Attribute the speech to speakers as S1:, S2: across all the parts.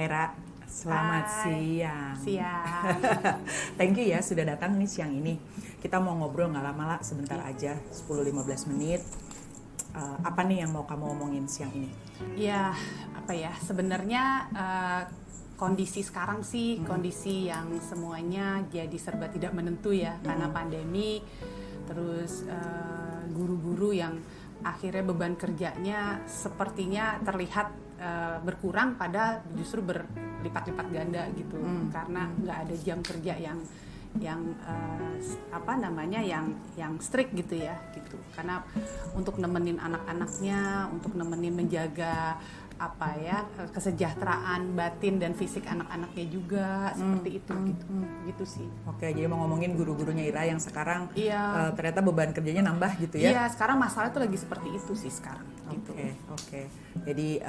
S1: Hai Ra, selamat siang.
S2: Siang.
S1: Thank you ya sudah datang nih siang ini. Kita mau ngobrol nggak lama lah, sebentar aja, 10-15 menit. Apa nih yang mau kamu omongin siang ini?
S2: Ya, apa ya? Sebenarnya kondisi sekarang sih kondisi yang semuanya jadi serba tidak menentu ya karena pandemi. Terus guru-guru yang akhirnya beban kerjanya sepertinya terlihat berkurang, padahal justru berlipat-lipat ganda gitu karena nggak ada jam kerja yang yang strict gitu ya gitu. Karena untuk nemenin anak-anaknya, untuk nemenin menjaga kesejahteraan batin dan fisik anak-anaknya juga seperti itu gitu sih.
S1: Oke, jadi mau ngomongin guru-gurunya Ira yang sekarang
S2: Iya.
S1: ternyata beban kerjanya nambah gitu ya?
S2: Iya, sekarang masalah itu lagi seperti itu sih sekarang. Gitu.
S1: Oke. Jadi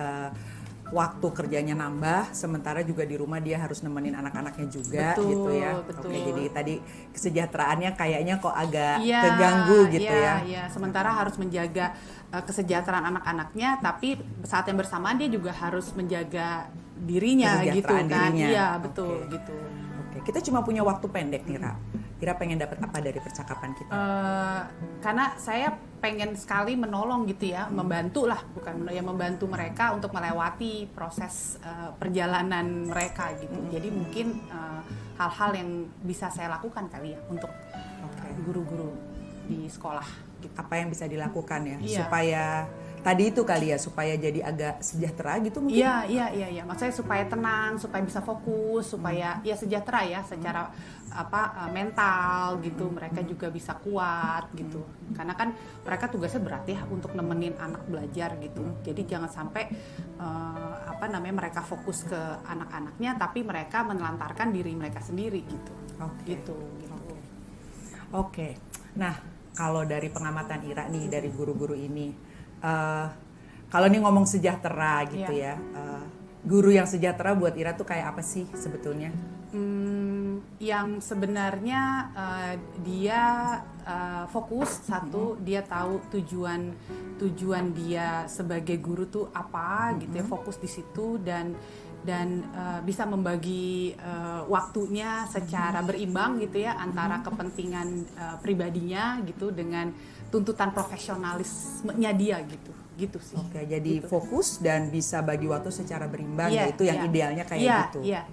S1: waktu kerjanya nambah, sementara juga di rumah dia harus nemenin anak-anaknya juga.
S2: Betul,
S1: gitu ya.
S2: betul.
S1: Oke, jadi tadi kesejahteraannya kayaknya kok agak
S2: Iya,
S1: terganggu gitu
S2: iya,
S1: ya.
S2: Iya, sementara harus menjaga kesejahteraan anak-anaknya, tapi saat yang bersamaan dia juga harus menjaga dirinya gitu kan.
S1: Dirinya.
S2: Iya, betul gitu.
S1: Oke, kita cuma punya waktu pendek nih, Ra. Ira pengen dapat apa dari percakapan kita?
S2: Karena saya pengen sekali menolong gitu ya, membantu lah, membantu mereka untuk melewati proses perjalanan mereka gitu. Jadi mungkin hal-hal yang bisa saya lakukan kali ya untuk guru-guru di sekolah. Gitu.
S1: Apa yang bisa dilakukan ya
S2: Iya.
S1: supaya tadi itu kali ya, supaya jadi agak sejahtera gitu mungkin?
S2: Iya. Maksudnya supaya tenang, supaya bisa fokus, supaya ya sejahtera ya secara mental gitu. Mereka juga bisa kuat gitu. Karena kan mereka tugasnya berat ya untuk nemenin anak belajar gitu. Jadi jangan sampai mereka fokus ke anak-anaknya, tapi mereka menelantarkan diri mereka sendiri gitu. Gitu.
S1: Oke. Nah, kalau dari pengamatan Ira nih dari guru-guru ini, kalau nih ngomong sejahtera gitu ya, guru yang sejahtera buat Ira tuh kayak apa sih sebetulnya?
S2: Yang sebenarnya dia fokus satu, dia tahu tujuan dia sebagai guru tuh apa gitu ya, fokus di situ dan bisa membagi waktunya secara berimbang gitu ya antara kepentingan pribadinya gitu dengan tuntutan profesionalismenya dia gitu sih.
S1: Oke, jadi
S2: gitu.
S1: fokus dan bisa bagi waktu secara berimbang, itu yang idealnya kayak gitu.
S2: Iya.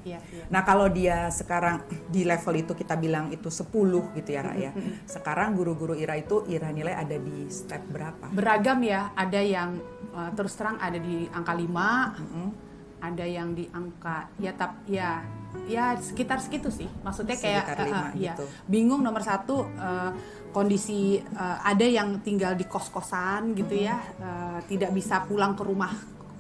S1: Nah, kalau dia sekarang di level itu kita bilang itu 10 gitu ya, Ra ya. Sekarang guru-guru Ira itu Ira nilai ada di step berapa?
S2: Beragam ya, ada yang terus terang ada di angka 5, ada yang di angka ya sekitar segitu sih. Maksudnya kayak
S1: gitu.
S2: Bingung nomor satu kondisi ada yang tinggal di kos-kosan gitu ya, tidak bisa pulang ke rumah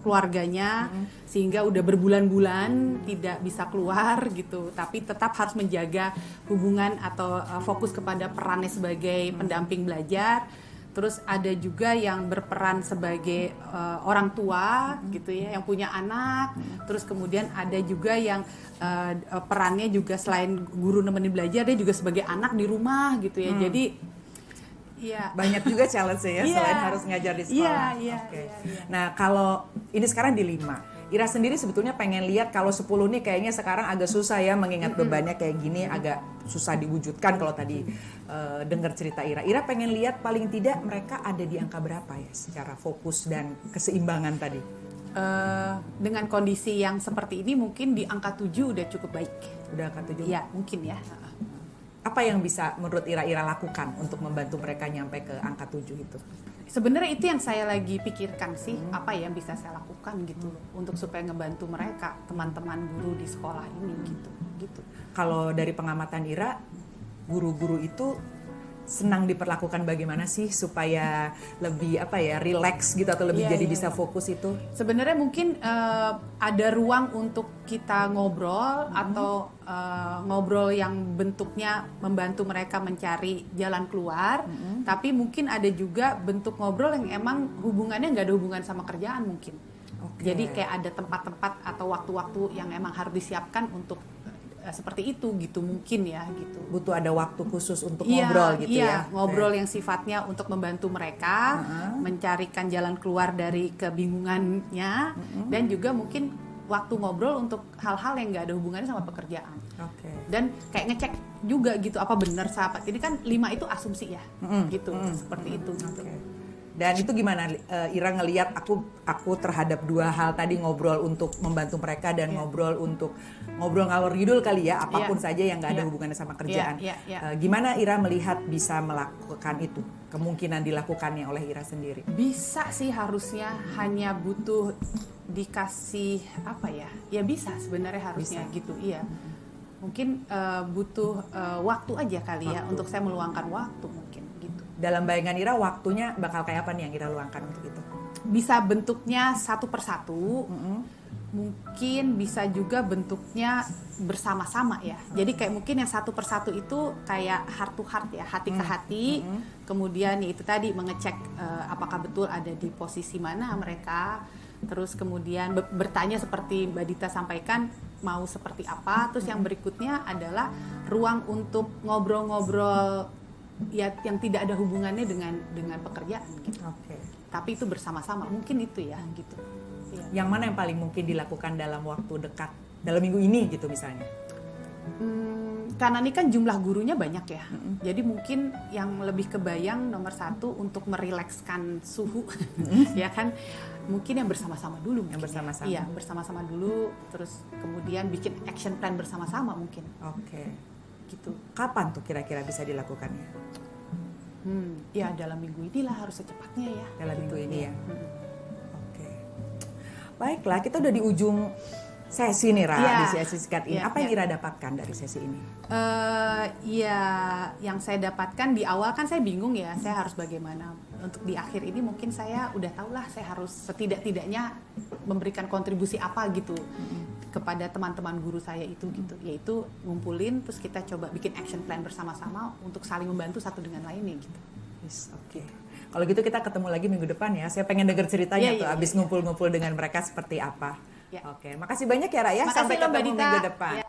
S2: keluarganya sehingga udah berbulan-bulan tidak bisa keluar gitu, tapi tetap harus menjaga hubungan atau fokus kepada perannya sebagai pendamping belajar. Terus ada juga yang berperan sebagai orang tua gitu ya, yang punya anak. Terus kemudian ada juga yang perannya juga selain guru nemenin belajar, dia juga sebagai anak di rumah gitu ya. Jadi ya
S1: banyak juga challenge ya selain harus ngajar di sekolah.
S2: Iya.
S1: Nah, kalau ini sekarang di 5. Ira sendiri sebetulnya pengen lihat kalau 10 nih kayaknya sekarang agak susah ya mengingat bebannya kayak gini, agak susah diwujudkan kalau tadi dengar cerita Ira. Ira pengen lihat paling tidak mereka ada di angka berapa ya secara fokus dan keseimbangan tadi.
S2: Dengan kondisi yang seperti ini mungkin di angka 7 udah cukup baik.
S1: Udah angka 7?
S2: Iya, mungkin ya.
S1: Apa yang bisa menurut Ira lakukan untuk membantu mereka nyampe ke angka 7 itu?
S2: Sebenarnya itu yang saya lagi pikirkan sih, apa yang bisa saya lakukan gitu untuk supaya ngebantu mereka, teman-teman guru di sekolah ini gitu.
S1: Kalau dari pengamatan Ira, guru-guru itu senang diperlakukan bagaimana sih supaya lebih relax gitu atau lebih bisa fokus itu?
S2: Sebenarnya mungkin ada ruang untuk kita ngobrol atau ngobrol yang bentuknya membantu mereka mencari jalan keluar, tapi mungkin ada juga bentuk ngobrol yang emang hubungannya nggak ada hubungan sama kerjaan mungkin. Jadi kayak ada tempat-tempat atau waktu-waktu yang emang harus disiapkan untuk seperti itu gitu mungkin ya gitu.
S1: Butuh ada waktu khusus untuk ngobrol gitu ya.
S2: Ngobrol yang sifatnya untuk membantu mereka mencarikan jalan keluar dari kebingungannya dan juga mungkin waktu ngobrol untuk hal-hal yang nggak ada hubungannya sama pekerjaan.
S1: Oke.
S2: Dan kayak ngecek juga gitu apa benar sahabat. Ini kan 5 itu asumsi ya, gitu, seperti itu. Gitu.
S1: Oke. Dan itu gimana Ira ngelihat aku terhadap 2 hal tadi, ngobrol untuk membantu mereka dan ngobrol untuk ngobrol ngalor ngidul kali ya, apapun saja yang nggak ada hubungannya sama kerjaan. Gimana Ira melihat bisa melakukan itu? Kemungkinan dilakukannya oleh Ira sendiri?
S2: Bisa sih, harusnya hanya butuh dikasih apa ya? Ya bisa sebenarnya harusnya gitu. Iya. Mungkin butuh waktu aja kali ya untuk saya meluangkan waktu mungkin gitu.
S1: Dalam bayangan Ira waktunya bakal kayak apa nih yang Ira luangkan untuk itu?
S2: Bisa bentuknya satu persatu, mungkin bisa juga bentuknya bersama-sama ya. Jadi kayak mungkin yang satu persatu itu kayak heart to heart ya, hati ke hati. Kemudian ya itu tadi mengecek apakah betul ada di posisi mana mereka. Terus kemudian bertanya seperti Mbak Dita sampaikan mau seperti apa. Terus yang berikutnya adalah ruang untuk ngobrol-ngobrol ya yang tidak ada hubungannya dengan pekerjaan gitu.
S1: Oke.
S2: Tapi itu bersama-sama, mungkin itu ya gitu. Ya.
S1: Yang mana yang paling mungkin dilakukan dalam waktu dekat, dalam minggu ini gitu misalnya?
S2: Karena ini kan jumlah gurunya banyak ya, jadi mungkin yang lebih kebayang nomor 1 untuk merilekskan suhu, ya kan, mungkin yang bersama-sama dulu.
S1: Yang bersama-sama.
S2: Iya, bersama-sama dulu, terus kemudian bikin action plan bersama-sama mungkin.
S1: Oke.
S2: Gitu.
S1: Kapan tuh kira-kira bisa dilakukannya?
S2: Ya dalam minggu inilah harus secepatnya ya.
S1: Dalam minggu ini ya. Oke. Baiklah, kita udah di ujung sesi nih Ra, di sesi singkat ini. Apa yang Ira dapatkan dari sesi ini?
S2: Ya, yang saya dapatkan di awal kan saya bingung ya, saya harus bagaimana. Untuk di akhir ini mungkin saya udah tahu lah, saya harus setidak-tidaknya memberikan kontribusi apa gitu kepada teman-teman guru saya itu gitu, yaitu ngumpulin terus kita coba bikin action plan bersama-sama untuk saling membantu satu dengan lainnya gitu.
S1: Yes, oke. Kalau gitu kita ketemu lagi minggu depan ya. Saya pengen denger ceritanya tuh abis ngumpul-ngumpul dengan mereka seperti apa. Oke, makasih banyak ya Ra ya. Sampai ketemu minggu depan.